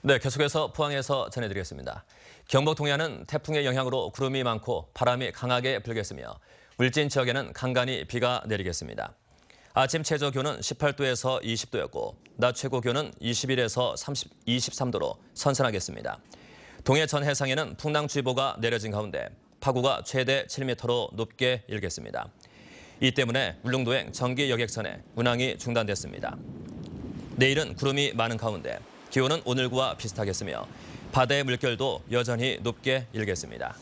네, 계속해서 포항에서 전해드리겠습니다. 경북 동해안은 태풍의 영향으로 구름이 많고 바람이 강하게 불겠으며 울진 지역에는 간간히 비가 내리겠습니다. 아침 최저 기온은 18도에서 20도였고 낮 최고 기온은 21에서 23도로 선선하겠습니다. 동해 전 해상에는 풍랑주의보가 내려진 가운데 파고가 최대 7m로 높게 일겠습니다. 이 때문에 울릉도행 정기 여객선의 운항이 중단됐습니다. 내일은 구름이 많은 가운데 기온은 오늘과 비슷하겠으며 바다의 물결도 여전히 높게 일겠습니다.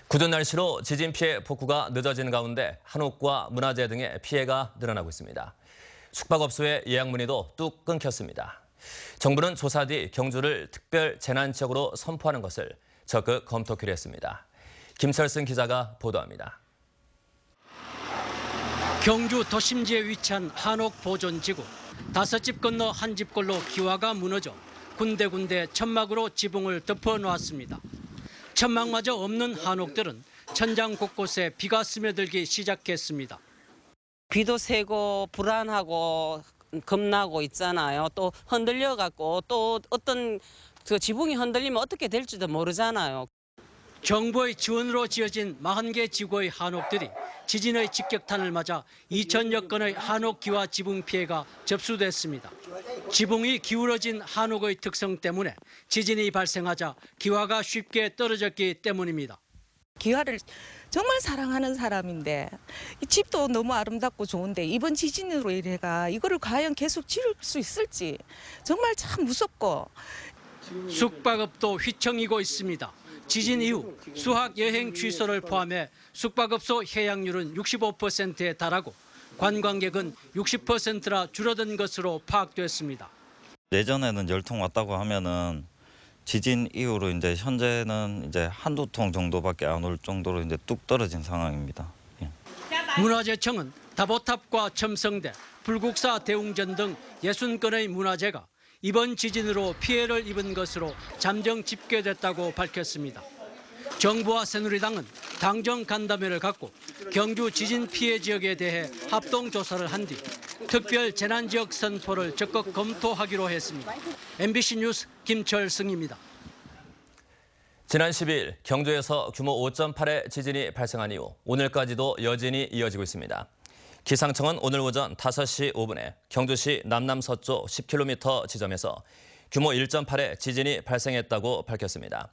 굳은 날씨로 지진 피해 복구가 늦어지는 가운데 한옥과 문화재 등의 피해가 늘어나고 있습니다. 숙박업소의 예약 문의도 뚝 끊겼습니다. 정부는 조사 뒤 경주를 특별 재난지역으로 선포하는 것을 적극 검토키로 했습니다. 김철승 기자가 보도합니다. 경주 도심지에 위치한 한옥 보존지구. 5집 건너 한 집골로 기와가 무너져 군데군데 천막으로 지붕을 덮어놓았습니다. 천막마저 없는 한옥들은 천장 곳곳에 비가 스며들기 시작했습니다. 비도 새고 불안하고 겁나고 있잖아요. 또 흔들려갖고 또 어떤 그 지붕이 흔들리면 어떻게 될지도 모르잖아요. 정부의 지원으로 지어진 40개 지구의 한옥들이 지진의 직격탄을 맞아 2천여 건의 한옥 기와 지붕 피해가 접수됐습니다. 지붕이 기울어진 한옥의 특성 때문에 지진이 발생하자 기와가 쉽게 떨어졌기 때문입니다. 기와를 정말 사랑하는 사람인데 이 집도 너무 아름답고 좋은데 이번 지진으로 인해가 이거를 과연 계속 지을 수 있을지 정말 참 무섭고. 숙박업도 휘청이고 있습니다. 지진 이후 수학 여행 취소를 포함해 숙박업소 해약률은 65%에 달하고 관광객은 60%라 줄어든 것으로 파악됐습니다. 예전에는 열통 왔다고 하면은 지진 이후로 이제 현재는 이제 한두 통 정도밖에 안 올 정도로 이제 뚝 떨어진 상황입니다. 예. 문화재청은 다보탑과 첨성대, 불국사 대웅전 등 60건의 문화재가 이번 지진으로 피해를 입은 것으로 잠정 집계됐다고 밝혔습니다. 정부와 새누리당은 당정 간담회를 갖고 경주 지진 피해 지역에 대해 합동 조사를 한 뒤 특별 재난지역 선포를 적극 검토하기로 했습니다. MBC 뉴스 김철승입니다. 지난 10일 경주에서 규모 5.8의 지진이 발생한 이후 오늘까지도 여진이 이어지고 있습니다. 기상청은 오늘 오전 5시 5분에 경주시 남남서쪽 10km 지점에서 규모 1.8의 지진이 발생했다고 밝혔습니다.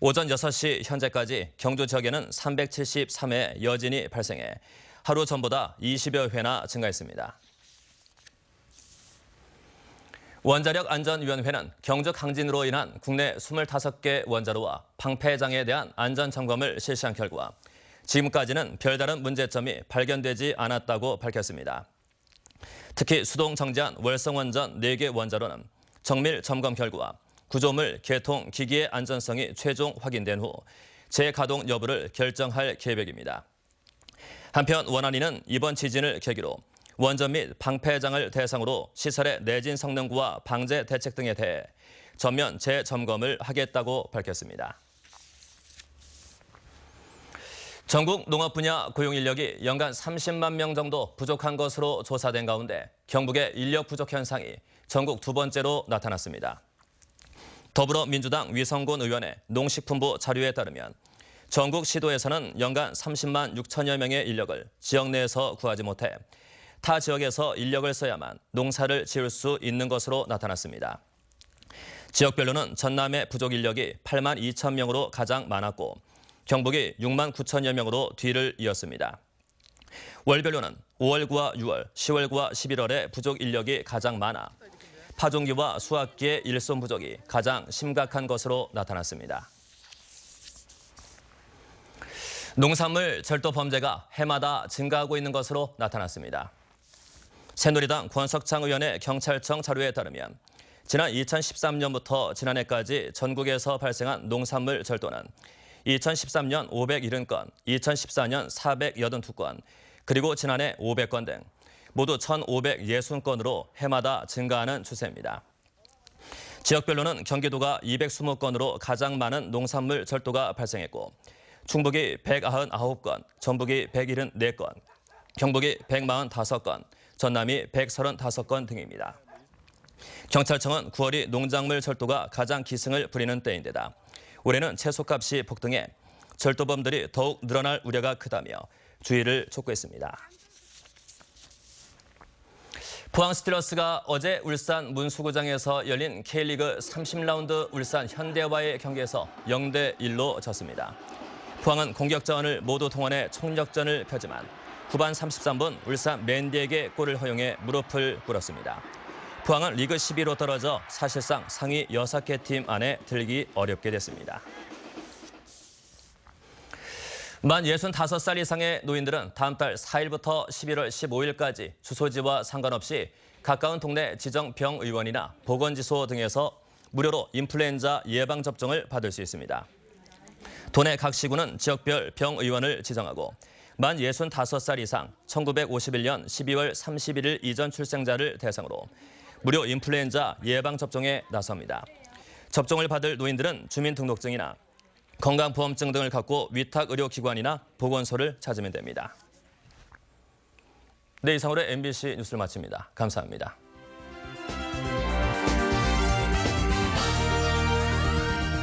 오전 6시 현재까지 경주 지역에는 373회의 여진이 발생해 하루 전보다 20여 회나 증가했습니다. 원자력안전위원회는 경주 강진으로 인한 국내 25개 원자로와 방패장에 대한 안전점검을 실시한 결과 지금까지는 별다른 문제점이 발견되지 않았다고 밝혔습니다. 특히 수동 정지한 월성원전 4개 원자로는 정밀 점검 결과 구조물, 개통, 기기의 안전성이 최종 확인된 후 재가동 여부를 결정할 계획입니다. 한편 원안위는 이번 지진을 계기로 원전 및 방패장을 대상으로 시설의 내진 성능과 방제 대책 등에 대해 전면 재점검을 하겠다고 밝혔습니다. 전국 농업 분야 고용 인력이 연간 30만 명 정도 부족한 것으로 조사된 가운데 경북의 인력 부족 현상이 전국 두 번째로 나타났습니다. 더불어민주당 위성곤 의원의 농식품부 자료에 따르면 전국 시도에서는 연간 30만 6천여 명의 인력을 지역 내에서 구하지 못해 타 지역에서 인력을 써야만 농사를 지을 수 있는 것으로 나타났습니다. 지역별로는 전남의 부족 인력이 8만 2천 명으로 가장 많았고 경북이 6만 9천여 명으로 뒤를 이었습니다. 월별로는 5월과 6월, 10월과 11월에 부족 인력이 가장 많아 파종기와 수확기의 일손 부족이 가장 심각한 것으로 나타났습니다. 농산물 절도 범죄가 해마다 증가하고 있는 것으로 나타났습니다. 새누리당 권석창 의원의 경찰청 자료에 따르면 지난 2013년부터 지난해까지 전국에서 발생한 농산물 절도는 2013년 570건, 2014년 482건, 그리고 지난해 500건 등 모두 1,560건으로 해마다 증가하는 추세입니다. 지역별로는 경기도가 220건으로 가장 많은 농산물 절도가 발생했고 충북이 199건, 전북이 174건, 경북이 145건, 전남이 135건 등입니다. 경찰청은 9월이 농작물 철도가 가장 기승을 부리는 때인데다 올해는 채소값이 폭등해 절도범들이 더욱 늘어날 우려가 크다며 주의를 촉구했습니다. 포항 스틸러스가 어제 울산 문수구장에서 열린 K리그 30라운드 울산 현대와의 경기에서 0대1로 졌습니다. 포항은 공격 자원을 모두 동원해 총력전을 펴지만 후반 33분 울산 맨디에게 골을 허용해 무릎을 꿇었습니다. 포항은 리그 10위로 떨어져 사실상 상위 6개 팀 안에 들기 어렵게 됐습니다. 만 65살 이상의 노인들은 다음 달 4일부터 11월 15일까지 주소지와 상관없이 가까운 동네 지정 병의원이나 보건지소 등에서 무료로 인플루엔자 예방접종을 받을 수 있습니다. 도내 각 시군은 지역별 병의원을 지정하고 만 65살 이상 1951년 12월 31일 이전 출생자를 대상으로 무료 인플루엔자 예방접종에 나섭니다. 접종을 받을 노인들은 주민등록증이나 건강보험증 등을 갖고 위탁의료기관이나 보건소를 찾으면 됩니다. 네, 이상으로 MBC 뉴스를 마칩니다. 감사합니다.